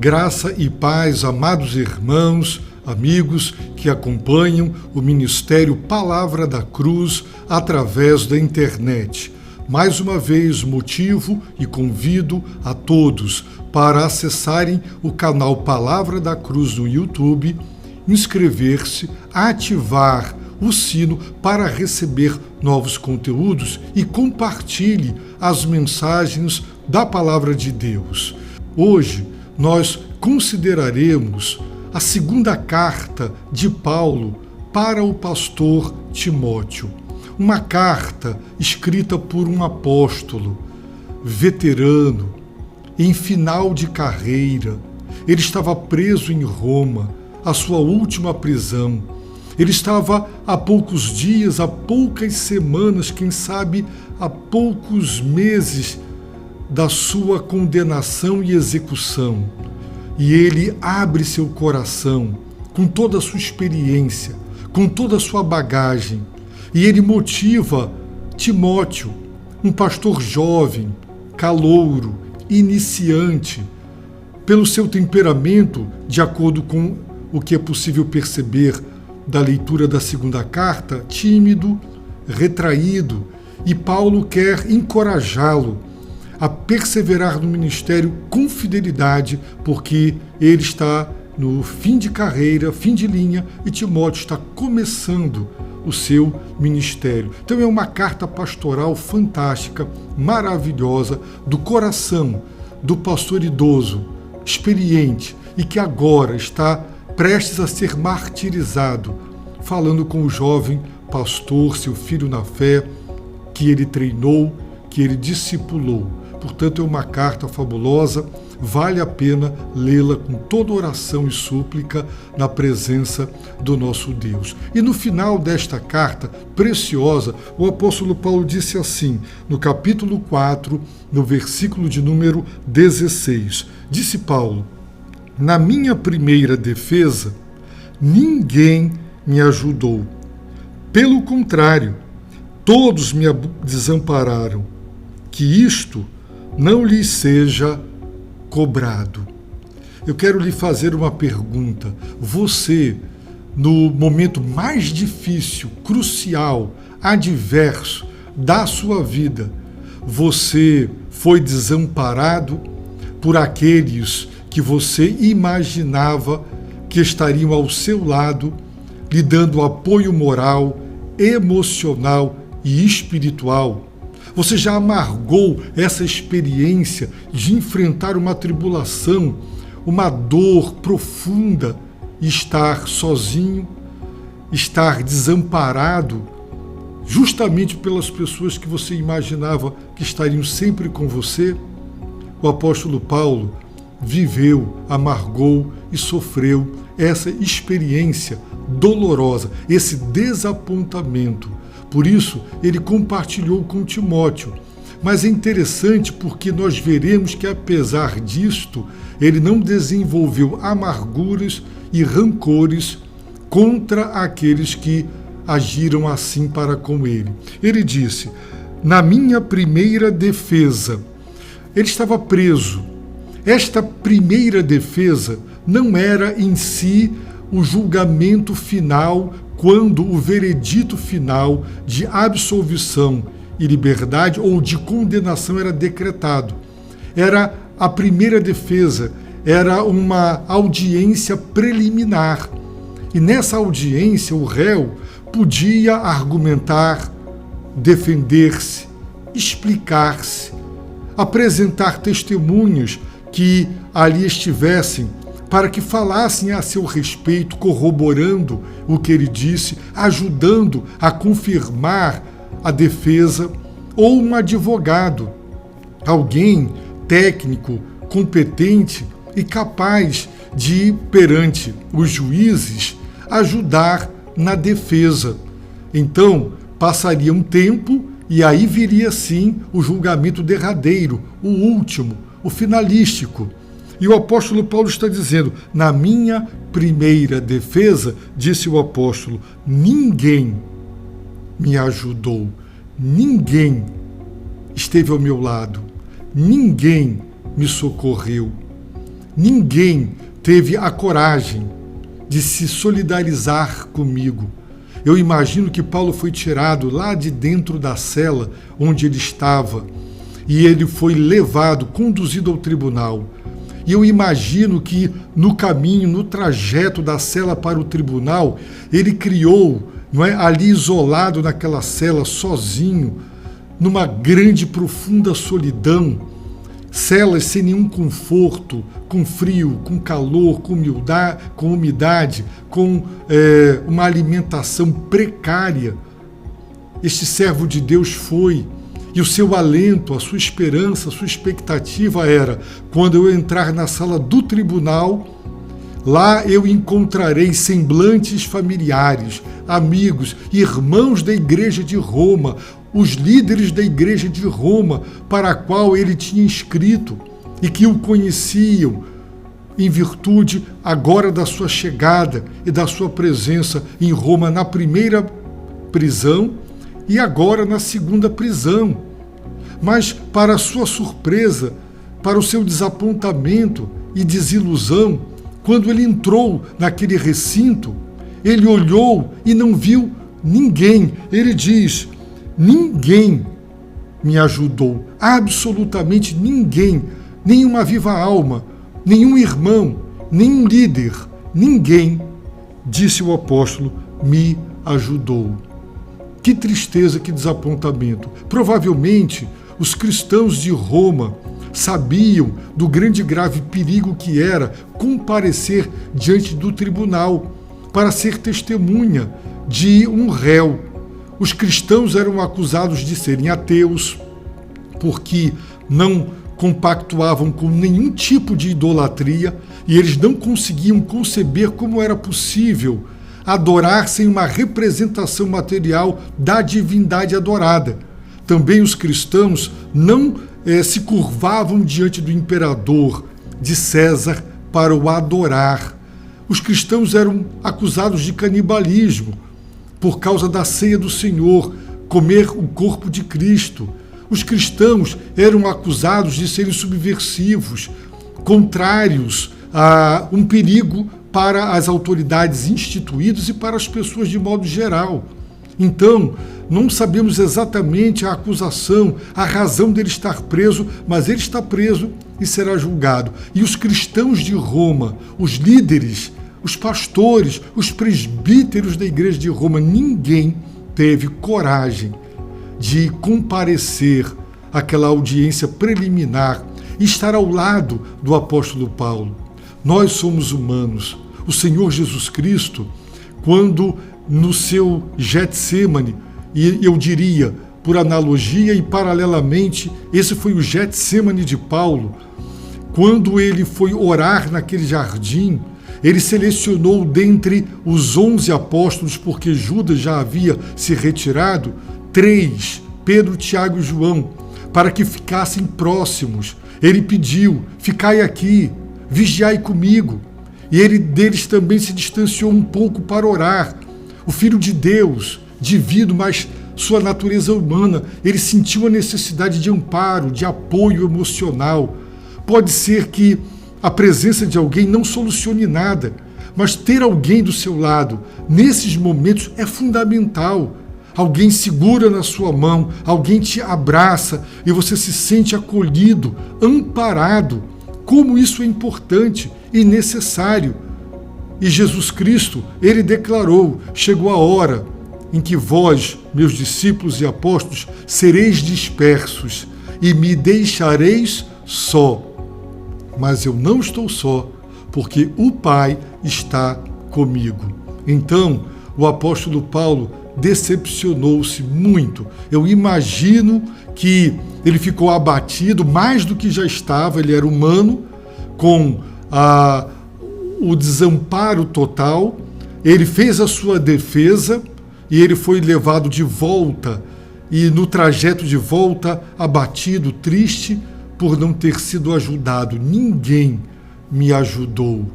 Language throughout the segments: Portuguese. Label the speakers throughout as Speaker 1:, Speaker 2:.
Speaker 1: Graça e paz, amados irmãos, amigos que acompanham o Ministério Palavra da Cruz através da internet. Mais uma vez, motivo e convido a todos para acessarem o canal Palavra da Cruz no YouTube, inscrever-se, ativar o sino para receber novos conteúdos e compartilhe as mensagens da Palavra de Deus. Hoje nós consideraremos a segunda carta de Paulo para o pastor Timóteo. Uma carta escrita por um apóstolo, veterano, em final de carreira. Ele estava preso em Roma, a sua última prisão. Ele estava há poucos dias, há poucas semanas, quem sabe há poucos meses da sua condenação e execução. E ele abre seu coração com toda a sua experiência, com toda a sua bagagem. E ele motiva Timóteo, um pastor jovem, calouro, iniciante, pelo seu temperamento, de acordo com o que é possível perceber da leitura da segunda carta, tímido, retraído, e Paulo quer encorajá-lo a perseverar no ministério com fidelidade, porque ele está no fim de carreira, fim de linha, e Timóteo está começando o seu ministério. Então é uma carta pastoral fantástica, maravilhosa, do coração do pastor idoso, experiente, e que agora está prestes a ser martirizado, falando com o jovem pastor, seu filho na fé, que ele treinou, que ele discipulou. Portanto, é uma carta fabulosa, vale a pena lê-la com toda oração e súplica na presença do nosso Deus. E no final desta carta preciosa, o apóstolo Paulo disse assim, no capítulo 4, no versículo de número 16, disse Paulo: na minha primeira defesa, ninguém me ajudou. Pelo contrário, todos me desampararam. Que isto não lhe seja cobrado. Eu quero lhe fazer uma pergunta. Você, no momento mais difícil, crucial, adverso da sua vida, você foi desamparado por aqueles que você imaginava que estariam ao seu lado, lhe dando apoio moral, emocional e espiritual? Você já amargou essa experiência de enfrentar uma tribulação, uma dor profunda e estar sozinho, estar desamparado, justamente pelas pessoas que você imaginava que estariam sempre com você? O apóstolo Paulo viveu, amargou e sofreu essa experiência dolorosa, esse desapontamento. Por isso, ele compartilhou com Timóteo. Mas é interessante porque nós veremos que, apesar disto, ele não desenvolveu amarguras e rancores contra aqueles que agiram assim para com ele. Ele disse: na minha primeira defesa, ele estava preso. Esta primeira defesa não era em si o julgamento final, quando o veredito final de absolvição e liberdade ou de condenação era decretado. Era a primeira defesa, era uma audiência preliminar. E nessa audiência o réu podia argumentar, defender-se, explicar-se, apresentar testemunhas que ali estivessem para que falassem a seu respeito, corroborando o que ele disse, ajudando a confirmar a defesa, ou um advogado, alguém técnico, competente e capaz de, perante os juízes, ajudar na defesa. Então, passaria um tempo e aí viria sim o julgamento derradeiro, o último, o finalístico. E o apóstolo Paulo está dizendo: na minha primeira defesa, disse o apóstolo, ninguém me ajudou, ninguém esteve ao meu lado, ninguém me socorreu. ninguém teve a coragem de se solidarizar comigo. Eu imagino que Paulo foi tirado lá de dentro da cela onde ele estava e ele foi levado, conduzido ao tribunal. E eu imagino que no caminho, no trajeto da cela para o tribunal, ele criou, não é, ali isolado naquela cela, sozinho, numa grande, profunda solidão, celas sem nenhum conforto, com frio, com calor, com umidade, com uma alimentação precária. Este servo de Deus foi, e o seu alento, a sua esperança, a sua expectativa era: quando eu entrar na sala do tribunal, lá eu encontrarei semblantes familiares, amigos, irmãos da igreja de Roma, os líderes da igreja de Roma, para a qual ele tinha escrito e que o conheciam em virtude agora da sua chegada e da sua presença em Roma na primeira prisão e agora na segunda prisão. Mas, para sua surpresa, para o seu desapontamento e desilusão, quando ele entrou naquele recinto, ele olhou e não viu ninguém. Ele diz: ninguém me ajudou, absolutamente ninguém, nenhuma viva alma, nenhum irmão, nenhum líder, ninguém, disse o apóstolo, me ajudou. Que tristeza, que desapontamento. Provavelmente os cristãos de Roma sabiam do grande e grave perigo que era comparecer diante do tribunal para ser testemunha de um réu. Os cristãos eram acusados de serem ateus, porque não compactuavam com nenhum tipo de idolatria e eles não conseguiam conceber como era possível adorar sem uma representação material da divindade adorada. Também os cristãos não se curvavam diante do imperador, de César, para o adorar. Os cristãos eram acusados de canibalismo por causa da ceia do Senhor, comer o corpo de Cristo. Os cristãos eram acusados de serem subversivos, contrários a um perigo para as autoridades instituídas e para as pessoas de modo geral. Então, não sabemos exatamente a acusação, a razão dele estar preso, mas ele está preso e será julgado. E os cristãos de Roma, os líderes, os pastores, os presbíteros da igreja de Roma, ninguém teve coragem de comparecer àquela audiência preliminar e estar ao lado do apóstolo Paulo. Nós somos humanos. O Senhor Jesus Cristo, quando no seu Getsêmani, e eu diria, por analogia e paralelamente, esse foi o Getsêmani de Paulo, quando ele foi orar naquele jardim, ele selecionou dentre os 11 apóstolos, porque Judas já havia se retirado, 3, Pedro, Tiago e João, para que ficassem próximos. Ele pediu: ficai aqui, vigiai comigo. E ele deles também se distanciou um pouco para orar. O Filho de Deus, divino, mas sua natureza humana, ele sentiu a necessidade de amparo, de apoio emocional. Pode ser que a presença de alguém não solucione nada, mas ter alguém do seu lado, nesses momentos, é fundamental. Alguém segura na sua mão, alguém te abraça e você se sente acolhido, amparado. Como isso é importante e necessário. E Jesus Cristo, ele declarou: chegou a hora em que vós, meus discípulos e apóstolos, sereis dispersos e me deixareis só. Mas eu não estou só, porque o Pai está comigo. Então, o apóstolo Paulo decepcionou-se muito. Eu imagino que ele ficou abatido, mais do que já estava, ele era humano, com o desamparo total. Ele fez a sua defesa e ele foi levado de volta, e no trajeto de volta, abatido, triste, por não ter sido ajudado. Ninguém me ajudou,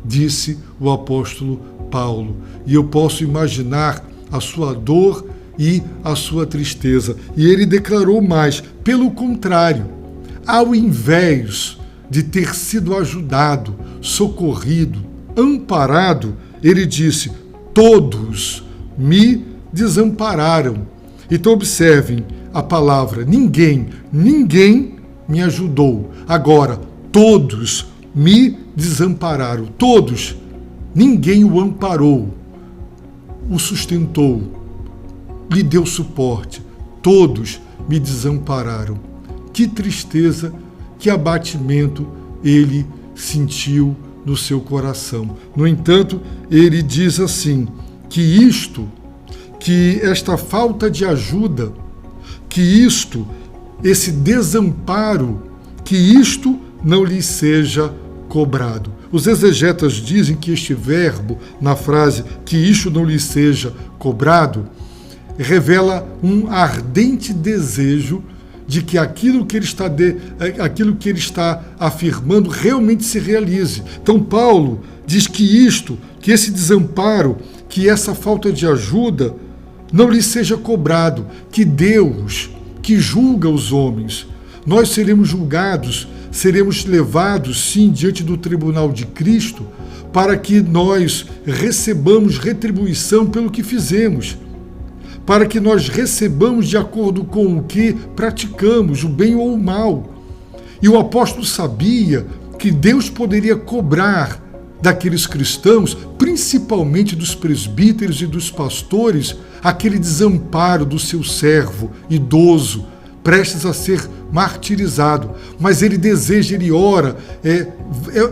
Speaker 1: disse o apóstolo Paulo. E eu posso imaginar a sua dor e a sua tristeza. E ele declarou mais: pelo contrário, ao invés de ter sido ajudado, socorrido, amparado, ele disse: todos me desampararam. Então observem a palavra ninguém me ajudou. Agora, todos me desampararam. Todos, ninguém o amparou, o sustentou, lhe deu suporte. Todos me desampararam. Que tristeza, que abatimento ele sentiu no seu coração. No entanto, ele diz assim, que esta falta de ajuda, esse desamparo, que isto não lhe seja cobrado. Os exegetas dizem que este verbo, na frase que isto não lhe seja cobrado, revela um ardente desejo de que aquilo que ele está afirmando realmente se realize. Então Paulo diz que esse desamparo, que essa falta de ajuda não lhe seja cobrado, que Deus, que julga os homens, nós seremos julgados, seremos levados, sim, diante do tribunal de Cristo, para que nós recebamos retribuição pelo que fizemos, para que nós recebamos de acordo com o que praticamos, o bem ou o mal. E o apóstolo sabia que Deus poderia cobrar daqueles cristãos, principalmente dos presbíteros e dos pastores, aquele desamparo do seu servo idoso, prestes a ser martirizado. Mas ele deseja, ele ora,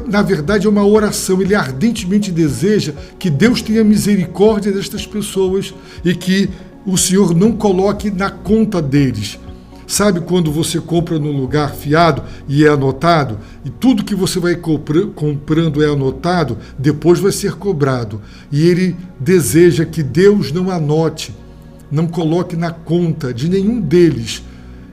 Speaker 1: na verdade é uma oração, ele ardentemente deseja que Deus tenha misericórdia destas pessoas e que o Senhor não coloque na conta deles. Sabe quando você compra num lugar fiado e é anotado, e tudo que você vai comprando é anotado, depois vai ser cobrado. E ele deseja que Deus não anote, não coloque na conta de nenhum deles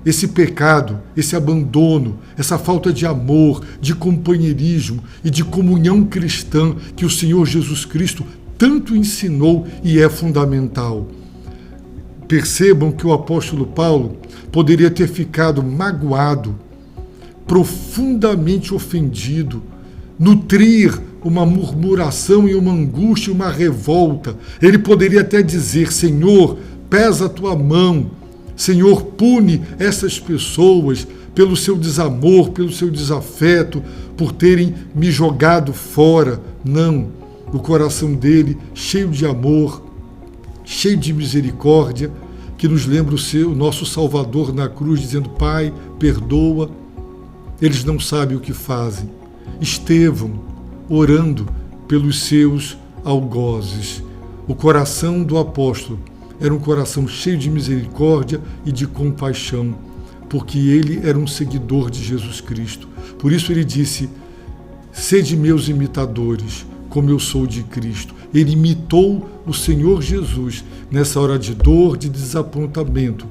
Speaker 1: esse pecado, esse abandono, essa falta de amor, de companheirismo e de comunhão cristã que o Senhor Jesus Cristo tanto ensinou e é fundamental. Percebam que o apóstolo Paulo poderia ter ficado magoado, profundamente ofendido, nutrir uma murmuração e uma angústia, uma revolta. Ele poderia até dizer: Senhor, pesa a tua mão, Senhor, pune essas pessoas pelo seu desamor, pelo seu desafeto, por terem me jogado fora. Não, o coração dele, cheio de amor, cheio de misericórdia, que nos lembra o nosso Salvador na cruz, dizendo: Pai, perdoa, eles não sabem o que fazem. Estevão, orando pelos seus algozes. O coração do apóstolo era um coração cheio de misericórdia e de compaixão, porque ele era um seguidor de Jesus Cristo. Por isso ele disse: sede meus imitadores, como eu sou de Cristo. Ele imitou o Senhor Jesus nessa hora de dor, de desapontamento.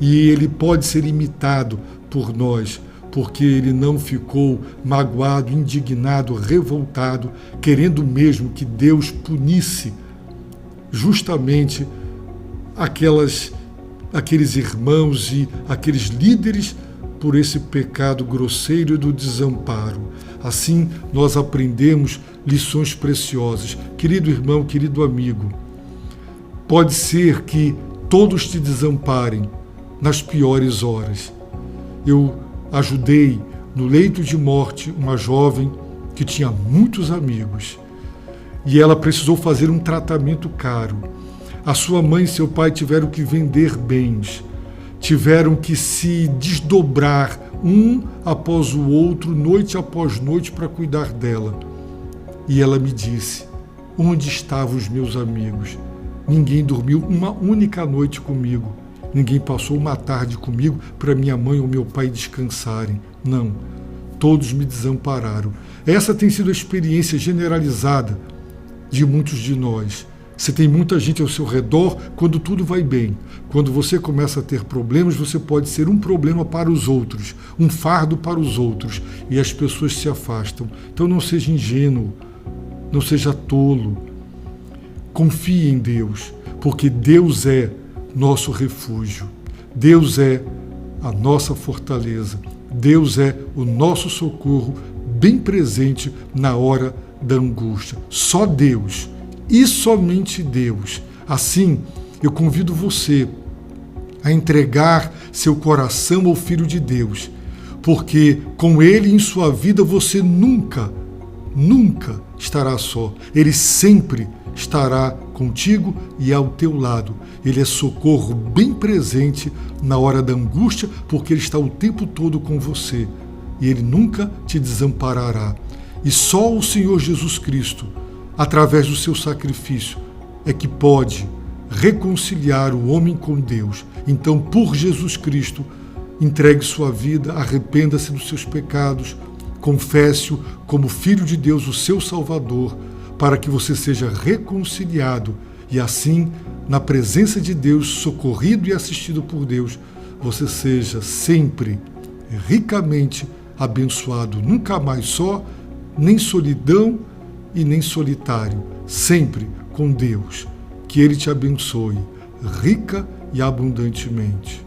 Speaker 1: E ele pode ser imitado por nós, porque ele não ficou magoado, indignado, revoltado, querendo mesmo que Deus punisse justamente aqueles irmãos e aqueles líderes por esse pecado grosseiro do desamparo. Assim, nós aprendemos lições preciosas. Querido irmão, querido amigo, pode ser que todos te desamparem nas piores horas. Eu ajudei no leito de morte uma jovem que tinha muitos amigos e ela precisou fazer um tratamento caro. A sua mãe e seu pai tiveram que vender bens, tiveram que se desdobrar um após o outro, noite após noite, para cuidar dela. E ela me disse: onde estavam os meus amigos? Ninguém dormiu uma única noite comigo. Ninguém passou uma tarde comigo para minha mãe ou meu pai descansarem. Não, todos me desampararam. Essa tem sido a experiência generalizada de muitos de nós. Você tem muita gente ao seu redor quando tudo vai bem. Quando você começa a ter problemas, você pode ser um problema para os outros, um fardo para os outros, e as pessoas se afastam. Então não seja ingênuo, não seja tolo. Confie em Deus, porque Deus é nosso refúgio. Deus é a nossa fortaleza. Deus é o nosso socorro bem presente na hora da angústia. Só Deus e somente Deus. Assim, eu convido você a entregar seu coração ao Filho de Deus, porque com Ele em sua vida você nunca estará só. Ele sempre estará contigo e ao teu lado. Ele é socorro bem presente na hora da angústia, porque Ele está o tempo todo com você e Ele nunca te desamparará. E só o Senhor Jesus Cristo, através do seu sacrifício, é que pode reconciliar o homem com Deus. Então, por Jesus Cristo, entregue sua vida, arrependa-se dos seus pecados, confesse-o como Filho de Deus, o seu Salvador, para que você seja reconciliado e assim, na presença de Deus, socorrido e assistido por Deus, você seja sempre ricamente abençoado, nunca mais só, nem solidão e nem solitário, sempre com Deus. Que Ele te abençoe rica e abundantemente.